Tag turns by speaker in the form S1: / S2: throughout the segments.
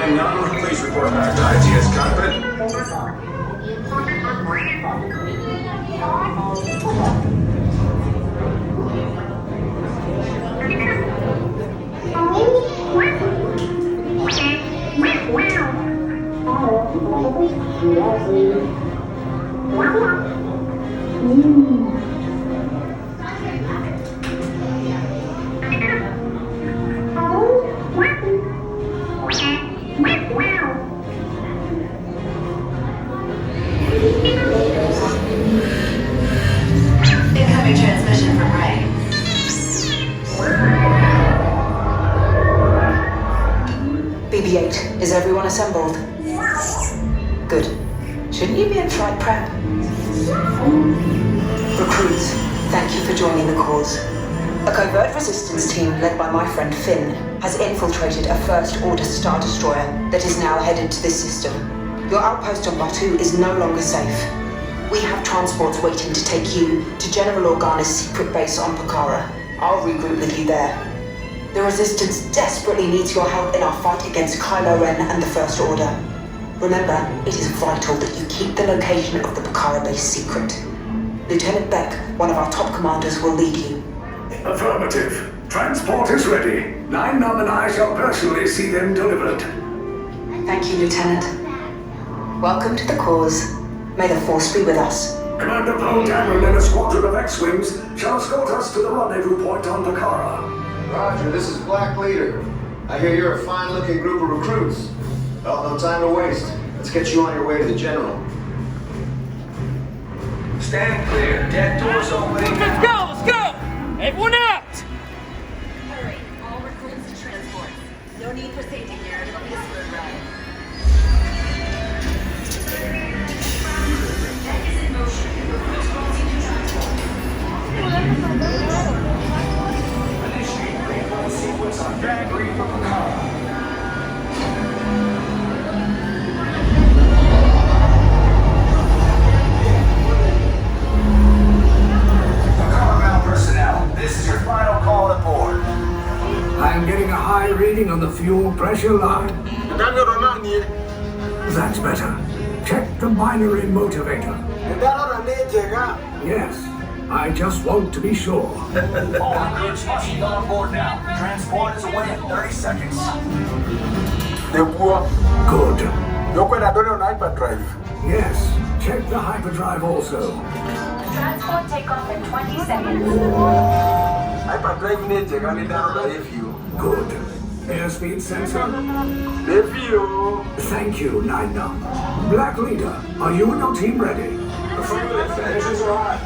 S1: 9-9, please report back to ITS cockpit.
S2: Incoming transmission from Ray.
S3: BB-8, is everyone assembled? Good. Shouldn't you be in flight prep? Recruits, thank you for joining the cause. A covert resistance team led by my friend Finn has infiltrated a First-Order Star Destroyer that is now headed to this system. Your outpost on Batu is no longer safe. We have transports waiting to take you to General Organa's secret base on Pokhara. I'll regroup with you there. The Resistance desperately needs your help in our fight against Kylo Ren and the First Order. Remember, it is vital that you keep the location of the Pokhara base secret. Lieutenant Beck, one of our top commanders, will lead you.
S4: Affirmative. Transport is ready. 9-9 and I shall personally see them delivered.
S3: Thank you, Lieutenant. Welcome to the cause. May the Force be with us.
S4: Commander Poe Dameron and a squadron of X-Wings shall escort us to the rendezvous point on Pokhara.
S5: Roger, this is Black Leader. I hear you're a fine-looking group of recruits. Well, no time to waste. Let's get you on your way to the General.
S1: Stand clear. Deck doors open.
S6: Let's go! Everyone out!
S2: Hurry, all recruits to transport. No need for safety here, it'll be a smooth ride. Deck is in motion. Recruits crossing to transport.
S1: Initiate pre-flight sequence on Bag Reef for Pokhara. Personnel, this is your final call to board.
S4: I'm getting a high reading on the fuel pressure line. That's better. Check the binary motivator. Yes, I just want to be sure.
S1: All recruits must be on board now. Transport is away in 30 seconds.
S4: Good.
S5: Hyperdrive.
S4: Yes, check the hyperdrive also.
S2: Transport takeoff in 20 seconds.
S5: Hyperdrive needs to get down the fuel.
S4: Good. Airspeed sensor. Thank you, 9-9. Black Leader, are you and your team ready?
S1: Affirmative. Engines are hot.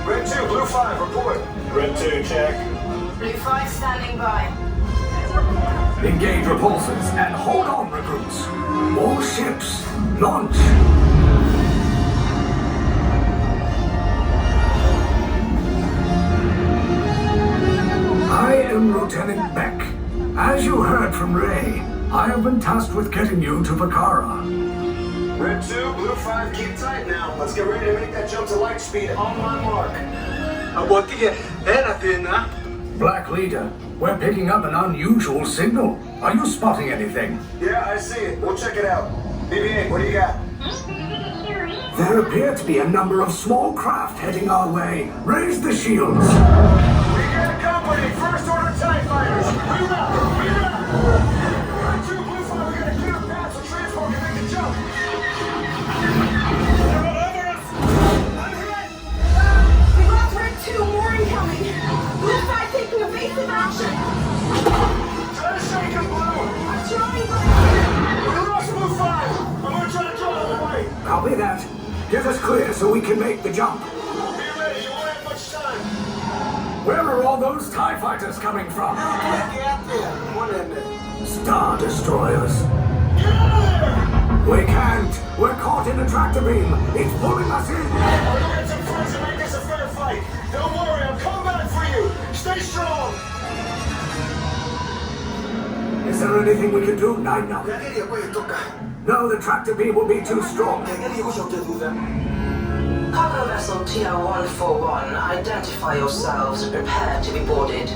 S1: Red 2, Blue 5, report. Red 2, check.
S2: Blue 5 standing by.
S4: Engage repulsors and hold on, recruits. More ships. Launch. I am Lieutenant Beck. As you heard from Ray, I have been tasked with getting you to Pokhara.
S1: Red 2, Blue 5, keep tight now. Let's get ready to make that jump to light speed on my mark.
S4: Black Leader, we're picking up an unusual signal. Are you spotting anything?
S1: Yeah, I see it. We'll check it out. BB-8, what do you got?
S4: There appear to be a number of small craft heading our way. Raise the shields.
S1: We got company, First Order TIE Fighters. Reroute, reroute. Red 2, Blue 5, we got a clear path so transport can make the jump. They're all over us. I'm hit.
S2: We lost Red 2, more incoming. Blue 5 taking evasive action.
S1: Try to shake him, Blue.
S2: I'm trying, but
S1: We lost Blue 5. I'm gonna try to draw them away.
S4: Copy that. Get us clear so we can make the jump.
S1: Be ready, you won't have much time.
S4: Where are all those TIE fighters coming from? Star Destroyers.
S1: Get out of there!
S4: We can't. We're caught in a tractor beam. It's pulling us in.
S1: I'll go get some friends and make this a fair fight. Don't worry, I'm coming back for you. Stay strong.
S4: Is there anything we can do, 9-9? No, the tractor beam will be too strong.
S3: Cargo vessel TR-141, identify yourselves and prepare to be boarded.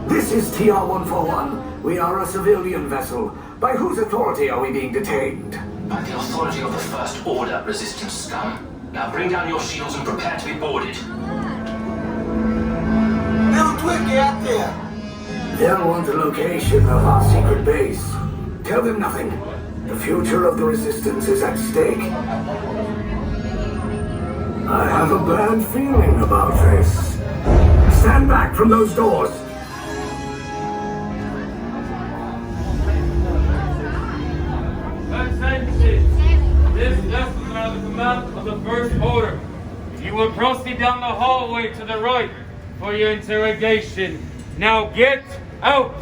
S4: This is TR-141. We are a civilian vessel. By whose authority are we being detained?
S7: By the authority of the First Order, Resistance scum. Now bring down your shields and prepare to be boarded.
S1: Little Twiggy out there.
S4: They'll want the location of our secret base. Tell them nothing. The future of the Resistance is at stake. I have a bad feeling about this. Stand back from those doors.
S6: Attention! This vessel is under the command of the First Order. You will proceed down the hallway to the right for your interrogation. Now get out!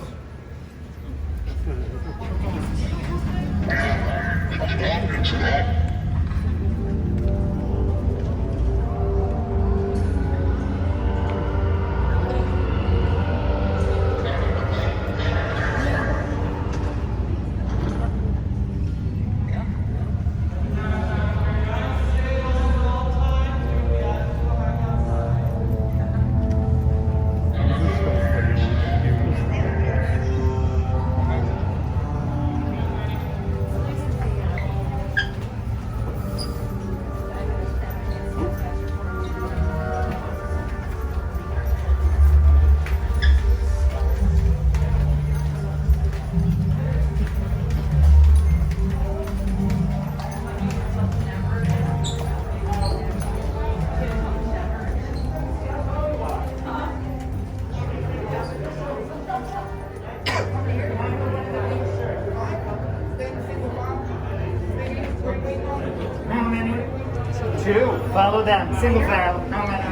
S8: Two, follow them. Single file. How many?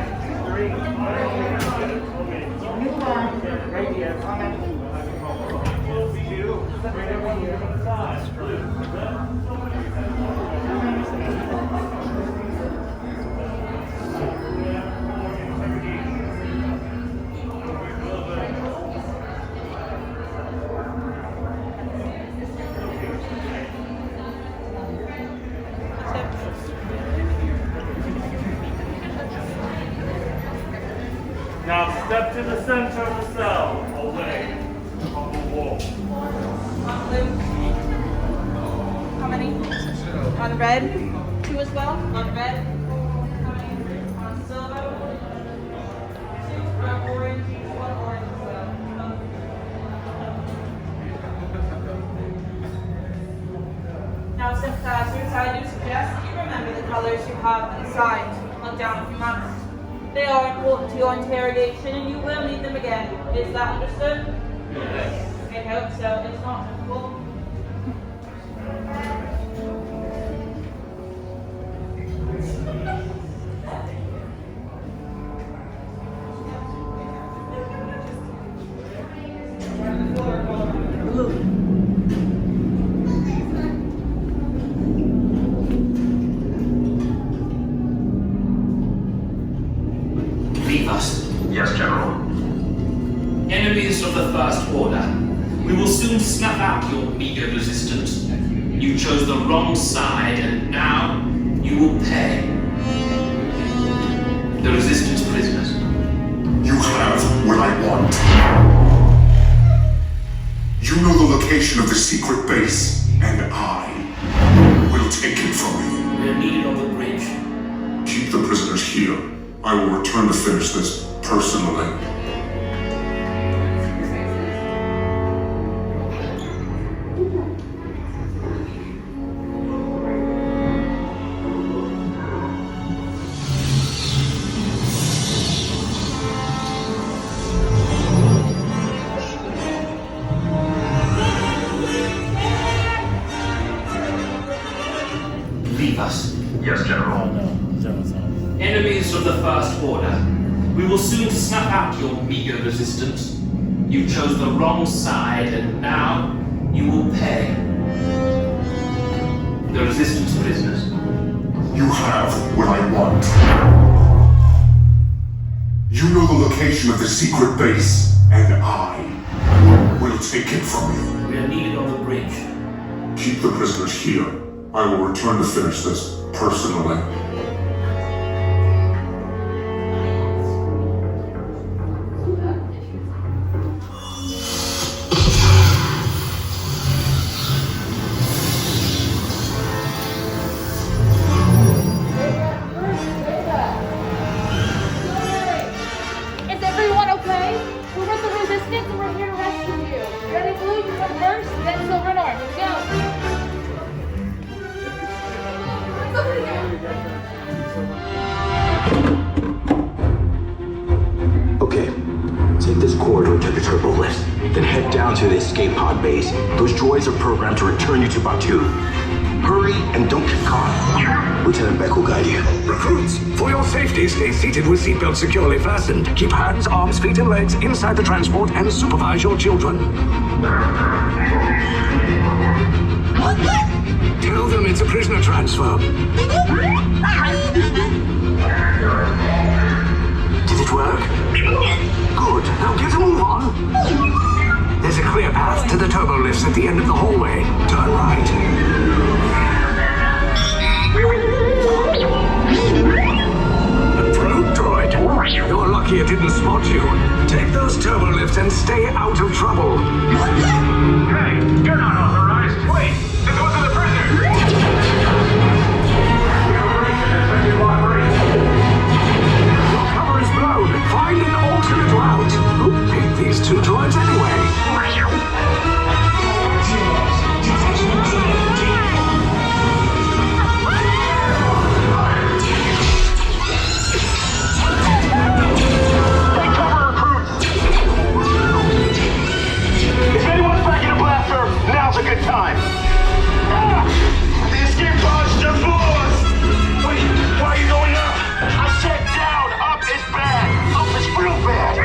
S8: Three. New one. Right here. How many? Two. Right over here.
S6: Now step to the center of the cell, away from the wall.
S2: On blue. How many? On red? Two as well? On red? How many? On silver? Two on orange, one orange as well. Now sympathizers, I do suggest that you remember the colors you have inside. Look down a few months. They are important to your interrogation and you will need them again. Is that understood? Yes. I hope so. It's not difficult.
S7: Leave us.
S5: Yes, General.
S7: Enemies of the First Order. We will soon snuff out your meager resistance. You chose the wrong side, and now you will pay. The Resistance prisoners.
S9: You have what I want. You know the location of the secret base, and I will take it from you.
S7: We are needed on the bridge.
S9: Keep the prisoners here. I will return to finish this personally.
S7: Leave us.
S5: Yes, General.
S7: Enemies of the First Order. We will soon snuff out your meager resistance. You chose the wrong side, and now you will pay. The Resistance prisoners.
S9: You have what I want. You know the location of the secret base, and I will take it from you.
S7: We are needed on the bridge.
S9: Keep the prisoners here. I will return to finish this personally.
S10: down to the escape pod base. Those droids are programmed to return you to Batu. Hurry and don't get caught. Lieutenant Beck will guide you.
S4: Recruits, for your safety, stay seated with seatbelts securely fastened. Keep hands, arms, feet, and legs inside the transport and supervise your children. Tell them it's a prisoner transfer. Did it work? Good. Now get a move on. There's a clear path to the turbo lifts at the end of the hallway. Turn right. A probe droid. You're lucky it didn't spot you. Take those turbo lifts and stay out of trouble.
S1: Hey, you're not authorized. Wait, this wasn't a prisoner. We have a break in this second block break.
S4: Your cover is blown. Find an alternate route. Who picked these two droids anyway?
S1: Take cover, recruits. If anyone's packing a blaster, now's a good time. The escape pod's just below us. Wait, why are you going up? I said down. Up is bad. Up is real bad.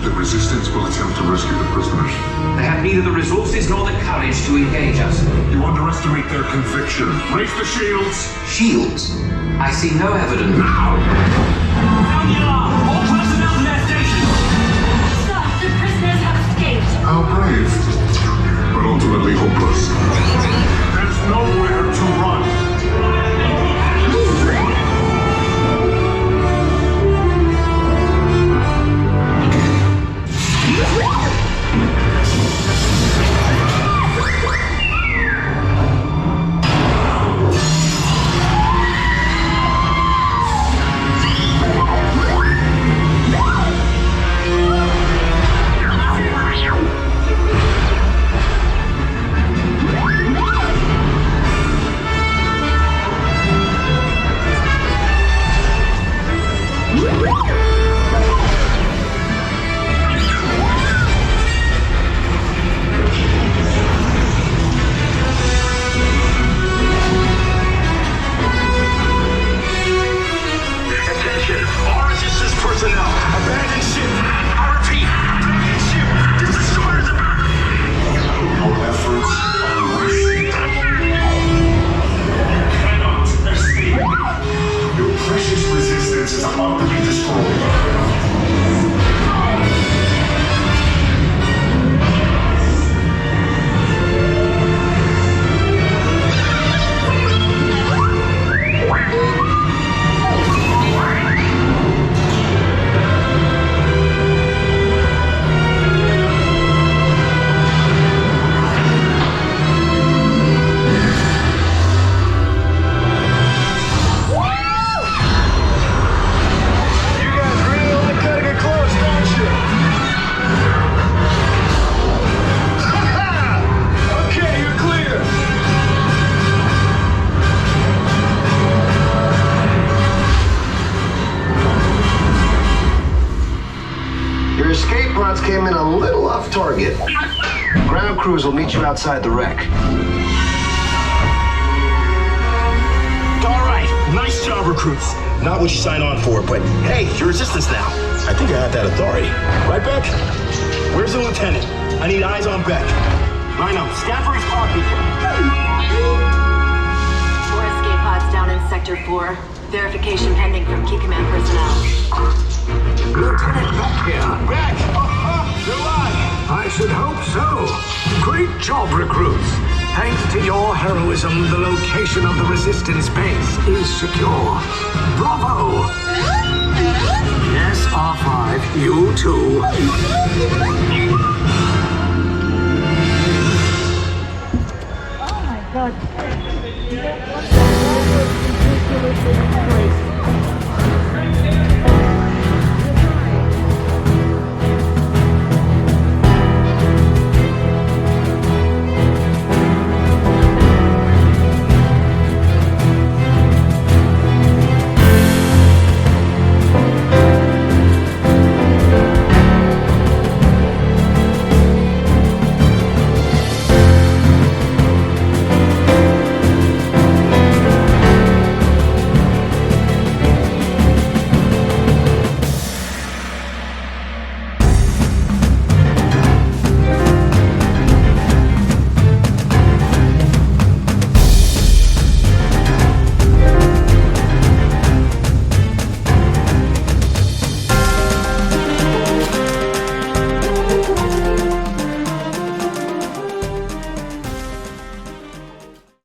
S9: The Resistance will attempt to rescue the prisoners.
S11: They have neither the resources nor the courage to engage us.
S9: You underestimate their conviction. Raise the shields!
S11: Shields? I see no evidence.
S9: Now!
S11: Sound the alarm! All personnel to their stations!
S12: Sir, the prisoners have escaped.
S9: How brave, but ultimately hopeless. There's nowhere to run.
S5: Came in a little off target. Ground crews will meet you outside the wreck.
S1: All right, nice job, recruits. Not what you signed on for, but hey, you're resistance now. I think I have that authority. Right, Beck? Where's the lieutenant? I need eyes on Beck. Rhino, scan for his pod people.
S12: 4 escape pods down in Sector 4. Verification pending from Key Command personnel.
S4: Lieutenant Beck here.
S1: Beck! You're alive!
S4: I should hope so. Great job, recruits. Thanks to your heroism, the location of the Resistance base is secure. Bravo! Yes, R5, you too.
S2: Oh my god. That was ridiculously crazy.